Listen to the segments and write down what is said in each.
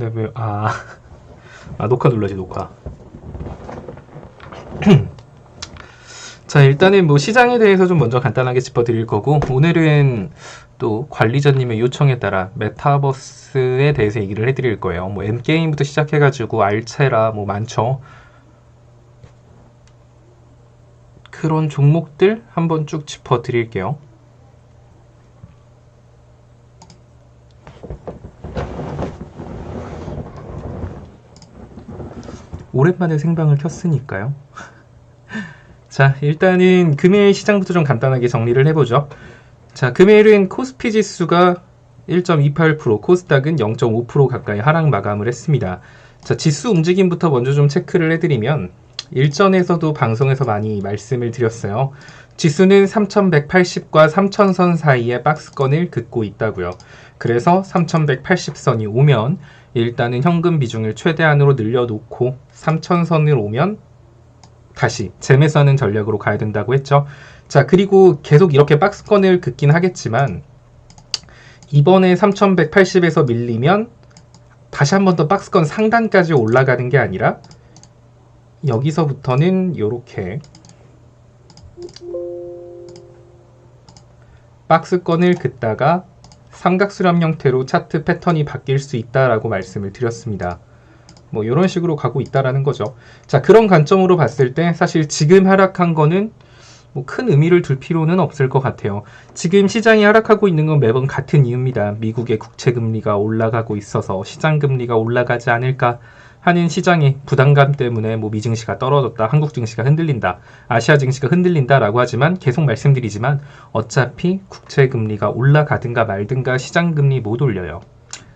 네, 녹화 눌러지, 녹화. 자, 일단은 뭐 시장에 대해서 좀 먼저 간단하게 짚어드릴 거고, 오늘은 또 관리자님의 요청에 따라 메타버스에 대해서 얘기를 해드릴 거예요. 뭐 M게임부터 시작해가지고 알체라 뭐 많죠. 그런 종목들 한번 쭉 짚어드릴게요. 오랜만에 생방을 켰으니까요. 자, 일단은 금일 시장부터 좀 간단하게 정리를 해보죠. 자, 금일은 코스피 지수가 1.28%, 코스닥은 0.5% 가까이 하락 마감을 했습니다. 자, 지수 움직임부터 먼저 좀 체크를 해드리면 일전에서도 방송에서 많이 말씀을 드렸어요. 지수는 3180과 3000선 사이에 박스권을 긋고 있다고요. 그래서 3180선이 오면 일단은 현금 비중을 최대한으로 늘려놓고 3000선을 오면 다시 재매수하는 전략으로 가야 된다고 했죠. 자, 그리고 계속 이렇게 박스권을 긋긴 하겠지만 이번에 3180에서 밀리면 다시 한 번 더 박스권 상단까지 올라가는 게 아니라 여기서부터는 이렇게 박스권을 긋다가 삼각수렴 형태로 차트 패턴이 바뀔 수 있다라고 말씀을 드렸습니다. 뭐 이런 식으로 가고 있다라는 거죠. 자, 그런 관점으로 봤을 때 사실 지금 하락한 거는 뭐 큰 의미를 둘 필요는 없을 것 같아요. 지금 시장이 하락하고 있는 건 매번 같은 이유입니다. 미국의 국채금리가 올라가고 있어서 시장금리가 올라가지 않을까 하는 시장의 부담감 때문에 뭐 미 증시가 떨어졌다, 한국 증시가 흔들린다, 아시아 증시가 흔들린다라고 하지만 계속 말씀드리지만 어차피 국채금리가 올라가든가 말든가 시장금리 못 올려요.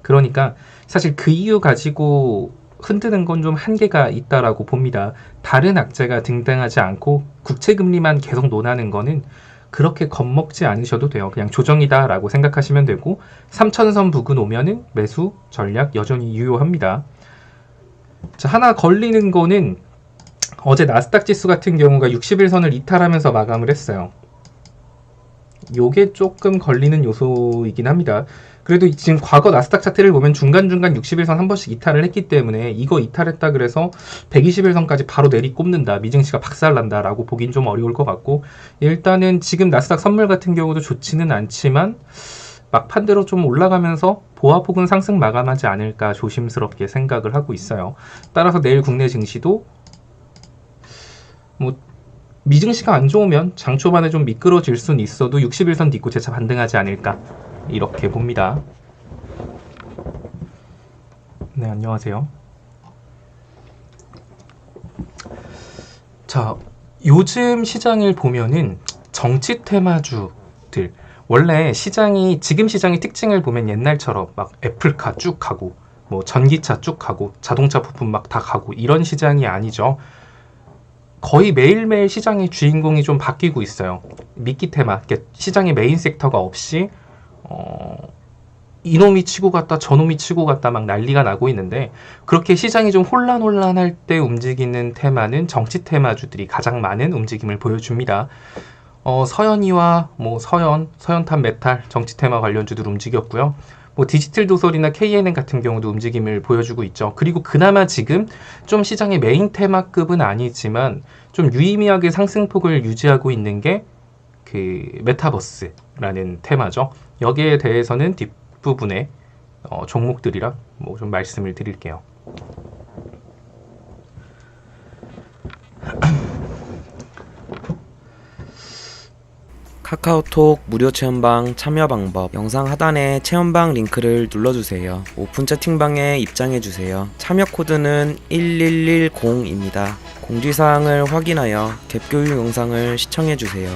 그러니까 사실 그 이유 가지고 흔드는 건 좀 한계가 있다라고 봅니다. 다른 악재가 등장하지 않고 국채금리만 계속 논하는 거는 그렇게 겁먹지 않으셔도 돼요. 그냥 조정이다라고 생각하시면 되고 3000선 부근 오면은 매수 전략 여전히 유효합니다. 자, 하나 걸리는 거는 어제 나스닥 지수 같은 경우가 60일선을 이탈하면서 마감을 했어요. 요게 조금 걸리는 요소이긴 합니다. 그래도 지금 과거 나스닥 차트를 보면 중간중간 60일선 한 번씩 이탈을 했기 때문에 이거 이탈했다 그래서 120일선까지 바로 내리꼽는다, 미증시가 박살난다 라고 보긴 좀 어려울 것 같고, 일단은 지금 나스닥 선물 같은 경우도 좋지는 않지만 막판대로 좀 올라가면서 보합폭은 상승 마감하지 않을까 조심스럽게 생각을 하고 있어요. 따라서 내일 국내 증시도 뭐 미증시가 안 좋으면 장 초반에 좀 미끄러질 수는 있어도 60일선 딛고 재차 반등하지 않을까 이렇게 봅니다. 네, 안녕하세요. 자, 요즘 시장을 보면은 정치 테마주들, 원래 시장이, 지금 시장의 특징을 보면 옛날처럼 막 애플카 쭉 가고 뭐 전기차 쭉 가고 자동차 부품 막 다 가고 이런 시장이 아니죠. 거의 매일매일 시장의 주인공이 좀 바뀌고 있어요. 미끼 테마, 시장의 메인 섹터가 없이 이놈이 치고 갔다 저놈이 치고 갔다 막 난리가 나고 있는데, 그렇게 시장이 좀 혼란할 때 움직이는 테마는 정치 테마주들이 가장 많은 움직임을 보여줍니다. 서현이와 뭐 서현탄 메탈 정치 테마 관련주들 움직였고요. 뭐 디지털 도설이나 KNN 같은 경우도 움직임을 보여주고 있죠. 그리고 그나마 지금 좀 시장의 메인 테마급은 아니지만 좀 유의미하게 상승폭을 유지하고 있는 게 그 메타버스라는 테마죠. 여기에 대해서는 뒷부분에 종목들이랑 뭐 좀 말씀을 드릴게요. 카카오톡 무료 체험방 참여 방법, 영상 하단에 체험방 링크를 눌러주세요. 오픈 채팅방에 입장해주세요. 참여 코드는 1110입니다. 공지사항을 확인하여 갭교육 영상을 시청해주세요.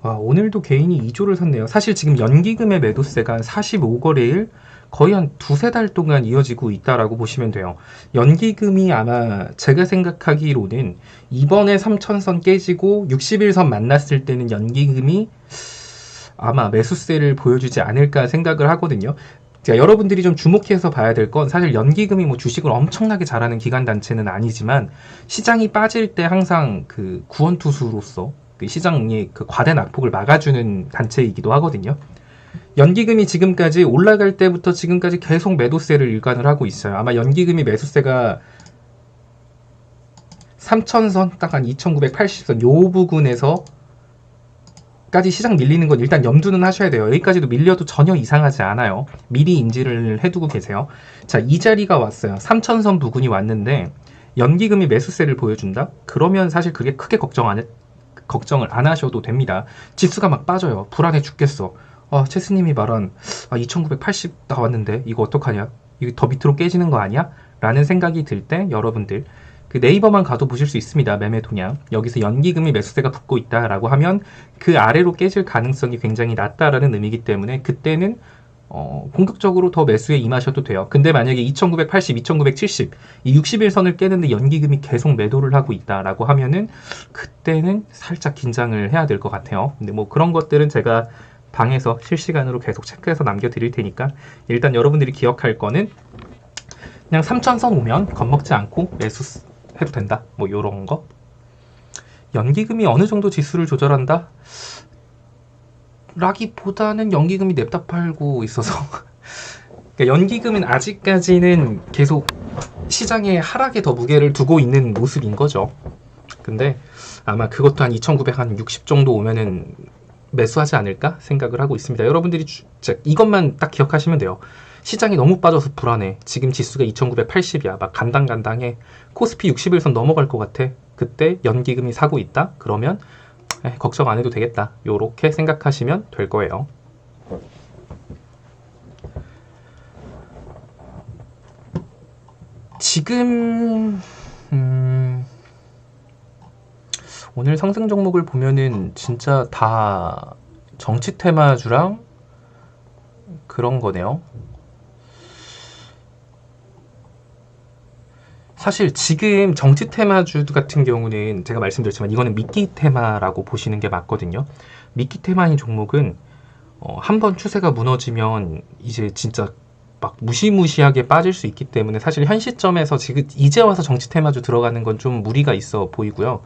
와, 오늘도 개인이 2조를 샀네요. 사실 지금 연기금의 매도세가 한 45거래일, 거의 한 두세 달 동안 이어지고 있다라고 보시면 돼요. 연기금이 아마 제가 생각하기로는 이번에 3000선 깨지고 60일선 만났을 때는 연기금이 아마 매수세를 보여주지 않을까 생각을 하거든요. 자, 여러분들이 좀 주목해서 봐야 될 건, 사실 연기금이 뭐 주식을 엄청나게 잘하는 기관 단체는 아니지만 시장이 빠질 때 항상 그 구원투수로서 그 시장의 그 과대 낙폭을 막아주는 단체이기도 하거든요. 연기금이 지금까지 올라갈 때부터 지금까지 계속 매도세를 일관을 하고 있어요. 아마 연기금이 매수세가 3,000선, 딱 한 2,980선 요 부근에서 까지 시장 밀리는 건 일단 염두는 하셔야 돼요. 여기까지도 밀려도 전혀 이상하지 않아요. 미리 인지를 해두고 계세요. 자, 이 자리가 왔어요. 3,000선 부근이 왔는데 연기금이 매수세를 보여준다? 그러면 사실 그게 크게 걱정을 안 하셔도 됩니다. 지수가 막 빠져요. 불안해 죽겠어. 체스님이 말한 2,980 나왔는데 이거 어떡하냐? 이거 더 밑으로 깨지는 거 아니야? 라는 생각이 들 때 여러분들 그 네이버만 가도 보실 수 있습니다. 매매 동향. 여기서 연기금이 매수세가 붙고 있다라고 하면 그 아래로 깨질 가능성이 굉장히 낮다라는 의미이기 때문에 그때는 공격적으로 더 매수에 임하셔도 돼요. 근데 만약에 2,980, 2,970 이 60일선을 깨는데 연기금이 계속 매도를 하고 있다라고 하면은 그때는 살짝 긴장을 해야 될 것 같아요. 근데 뭐 그런 것들은 제가 방에서 실시간으로 계속 체크해서 남겨드릴 테니까 일단 여러분들이 기억할 거는 그냥 3,000선 오면 겁먹지 않고 매수해도 된다. 뭐 요런 거. 연기금이 어느 정도 지수를 조절한다? 라기보다는 연기금이 냅다 팔고 있어서 그러니까 연기금은 아직까지는 계속 시장의 하락에 더 무게를 두고 있는 모습인 거죠. 근데 아마 그것도 한 2,960 정도 오면은 매수하지 않을까 생각을 하고 있습니다. 여러분들이 이것만 딱 기억하시면 돼요. 시장이 너무 빠져서 불안해. 지금 지수가 2,980이야. 막 간당간당해. 코스피 60일선 넘어갈 것 같아. 그때 연기금이 사고 있다? 그러면 걱정 안 해도 되겠다. 요렇게 생각하시면 될 거예요. 지금 오늘 상승 종목을 보면은 진짜 다 정치 테마주랑 그런 거네요. 사실 지금 정치 테마주 같은 경우는 제가 말씀드렸지만 이거는 미끼 테마라고 보시는 게 맞거든요. 미끼 테마인 종목은 한번 추세가 무너지면 이제 진짜 막 무시무시하게 빠질 수 있기 때문에 사실 현 시점에서 지금 이제 와서 정치 테마주 들어가는 건 좀 무리가 있어 보이고요.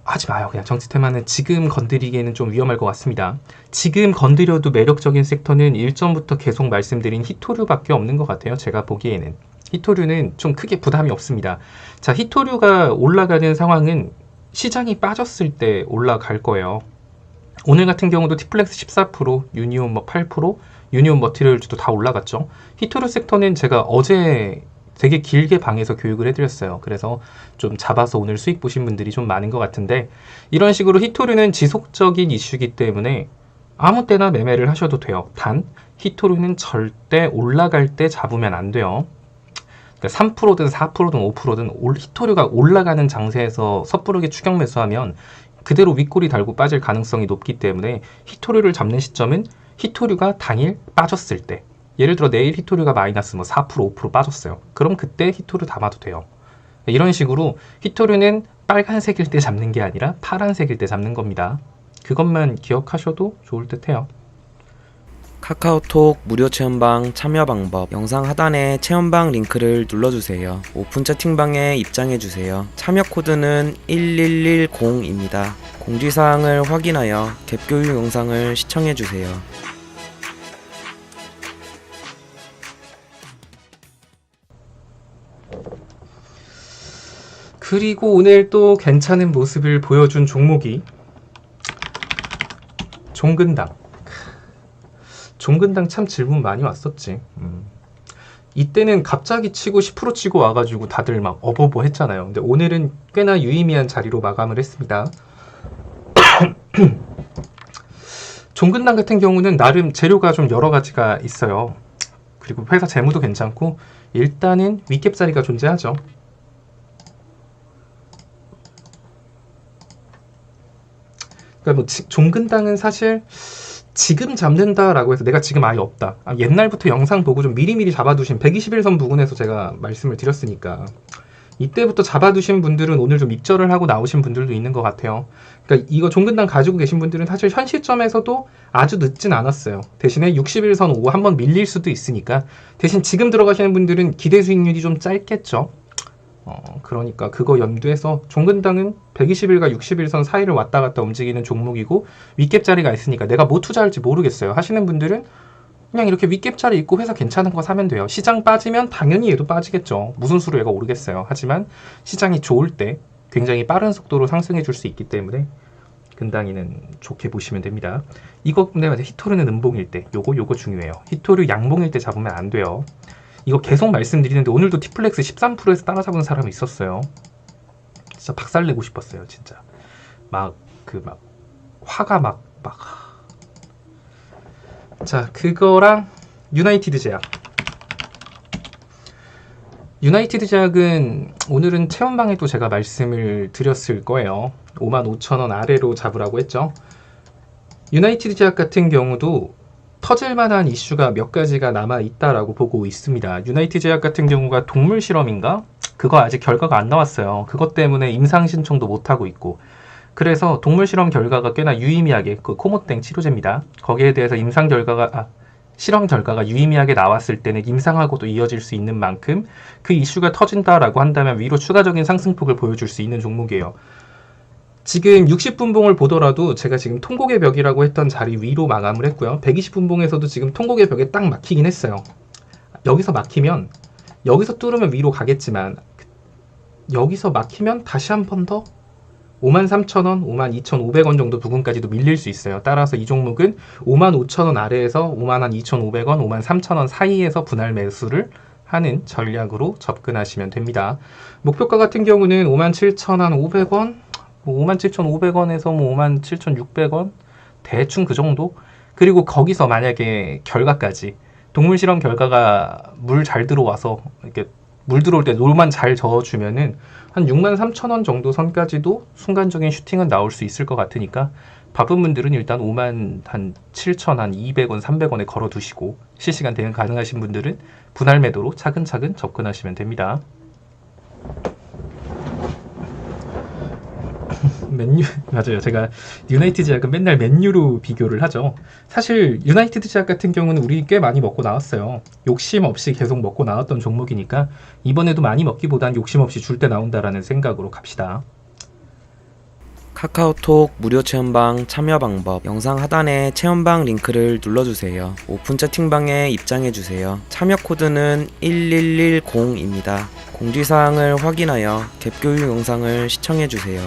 하지 마요. 그냥 정치 테마는 지금 건드리기에는 좀 위험할 것 같습니다. 지금 건드려도 매력적인 섹터는 일전부터 계속 말씀드린 히토류밖에 없는 것 같아요. 제가 보기에는. 히토류는 좀 크게 부담이 없습니다. 자, 히토류가 올라가는 상황은 시장이 빠졌을 때 올라갈 거예요. 오늘 같은 경우도 티플렉스 14%, 유니온 뭐 8%, 유니온 머티리얼즈도 다 올라갔죠. 히토류 섹터는 제가 어제 되게 길게 방에서 교육을 해드렸어요. 그래서 좀 잡아서 오늘 수익 보신 분들이 좀 많은 것 같은데 이런 식으로 히토류는 지속적인 이슈이기 때문에 아무 때나 매매를 하셔도 돼요. 단 히토류는 절대 올라갈 때 잡으면 안 돼요. 그러니까 3%든 4%든 5%든 히토류가 올라가는 장세에서 섣부르게 추격 매수하면 그대로 윗골이 달고 빠질 가능성이 높기 때문에 히토류를 잡는 시점은 히토류가 당일 빠졌을 때, 예를 들어 내일 히토류가 마이너스 뭐 4%, 5% 빠졌어요. 그럼 그때 히토류 담아도 돼요. 이런 식으로 히토류는 빨간색일 때 잡는 게 아니라 파란색일 때 잡는 겁니다. 그것만 기억하셔도 좋을 듯 해요. 카카오톡 무료 체험방 참여 방법 영상 하단에 체험방 링크를 눌러주세요. 오픈 채팅방에 입장해주세요. 참여 코드는 1110입니다. 공지사항을 확인하여 갭교육 영상을 시청해주세요. 그리고 오늘 또 괜찮은 모습을 보여준 종목이 종근당. 종근당 참 질문 많이 왔었지. 이때는 갑자기 치고 10% 치고 와가지고 다들 막 어버버 했잖아요. 근데 오늘은 꽤나 유의미한 자리로 마감을 했습니다. 종근당 같은 경우는 나름 재료가 좀 여러 가지가 있어요. 그리고 회사 재무도 괜찮고 일단은 윗갭 자리가 존재하죠. 그러니까 뭐 종근당은 사실 지금 잡는다라고 해서 내가 지금 아예 없다. 옛날부터 영상 보고 좀 미리미리 잡아두신 121선 부근에서 제가 말씀을 드렸으니까 이때부터 잡아두신 분들은 오늘 좀 입절을 하고 나오신 분들도 있는 것 같아요. 그러니까 이거 종근당 가지고 계신 분들은 사실 현 시점에서도 아주 늦진 않았어요. 대신에 61선 오고 한번 밀릴 수도 있으니까 대신 지금 들어가시는 분들은 기대 수익률이 좀 짧겠죠. 그러니까 그거 염두해서 종근당은 120일과 60일선 사이를 왔다 갔다 움직이는 종목이고 윗갭자리가 있으니까 내가 뭐 투자할지 모르겠어요 하시는 분들은 그냥 이렇게 윗갭자리 있고 회사 괜찮은 거 사면 돼요. 시장 빠지면 당연히 얘도 빠지겠죠. 무슨 수로 얘가 오르겠어요. 하지만 시장이 좋을 때 굉장히 빠른 속도로 상승해 줄 수 있기 때문에 근당이는 좋게 보시면 됩니다. 이거 근데 히토르는 음봉일 때 요거 중요해요. 히토르 양봉일 때 잡으면 안 돼요. 이거 계속 말씀드리는데 오늘도 티플렉스 13%에서 따라잡은 사람이 있었어요. 진짜 박살내고 싶었어요. 진짜 막 화가 막 자, 그거랑 유나이티드 제약. 유나이티드 제약은 오늘은 체험방에도 제가 말씀을 드렸을 거예요. 55,000원 아래로 잡으라고 했죠. 유나이티드 제약 같은 경우도 터질 만한 이슈가 몇 가지가 남아 있다라고 보고 있습니다. 유나이티드 제약 같은 경우가 동물 실험인가? 그거 아직 결과가 안 나왔어요. 그것 때문에 임상 신청도 못 하고 있고. 그래서 동물 실험 결과가 꽤나 유의미하게 그 코모땡 치료제입니다. 거기에 대해서 실험 결과가 유의미하게 나왔을 때는 임상하고도 이어질 수 있는 만큼 그 이슈가 터진다라고 한다면 위로 추가적인 상승폭을 보여줄 수 있는 종목이에요. 지금 60분봉을 보더라도 제가 지금 통곡의 벽이라고 했던 자리 위로 마감을 했고요. 120분봉에서도 지금 통곡의 벽에 딱 막히긴 했어요. 여기서 막히면 여기서 뚫으면 위로 가겠지만 여기서 막히면 다시 한 번 더 53,000원, 52,500원 정도 부근까지도 밀릴 수 있어요. 따라서 이 종목은 55,000원 아래에서 52,500원, 53,000원 사이에서 분할 매수를 하는 전략으로 접근하시면 됩니다. 목표가 같은 경우는 57,500원, 57,500원에서 57,600원 대충 그 정도. 그리고 거기서 만약에 결과까지 동물 실험 결과가 물 잘 들어와서 이렇게 물 들어올 때 롤만 잘 저어주면은 한 63,000원 정도 선까지도 순간적인 슈팅은 나올 수 있을 것 같으니까 바쁜 분들은 일단 57,200원, 300원에 걸어두시고 실시간 대응 가능하신 분들은 분할 매도로 차근차근 접근하시면 됩니다. 맨유 맞아요. 제가 유나이티드 제약은 맨날 맨유로 비교를 하죠. 사실 유나이티드 제약 같은 경우는 우리 꽤 많이 먹고 나왔어요. 욕심 없이 계속 먹고 나왔던 종목이니까 이번에도 많이 먹기보단 욕심 없이 줄 때 나온다라는 생각으로 갑시다. 카카오톡 무료 체험방 참여 방법 영상 하단에 체험방 링크를 눌러주세요. 오픈 채팅방에 입장해주세요. 참여 코드는 1110입니다. 공지사항을 확인하여 갭 교육 영상을 시청해주세요.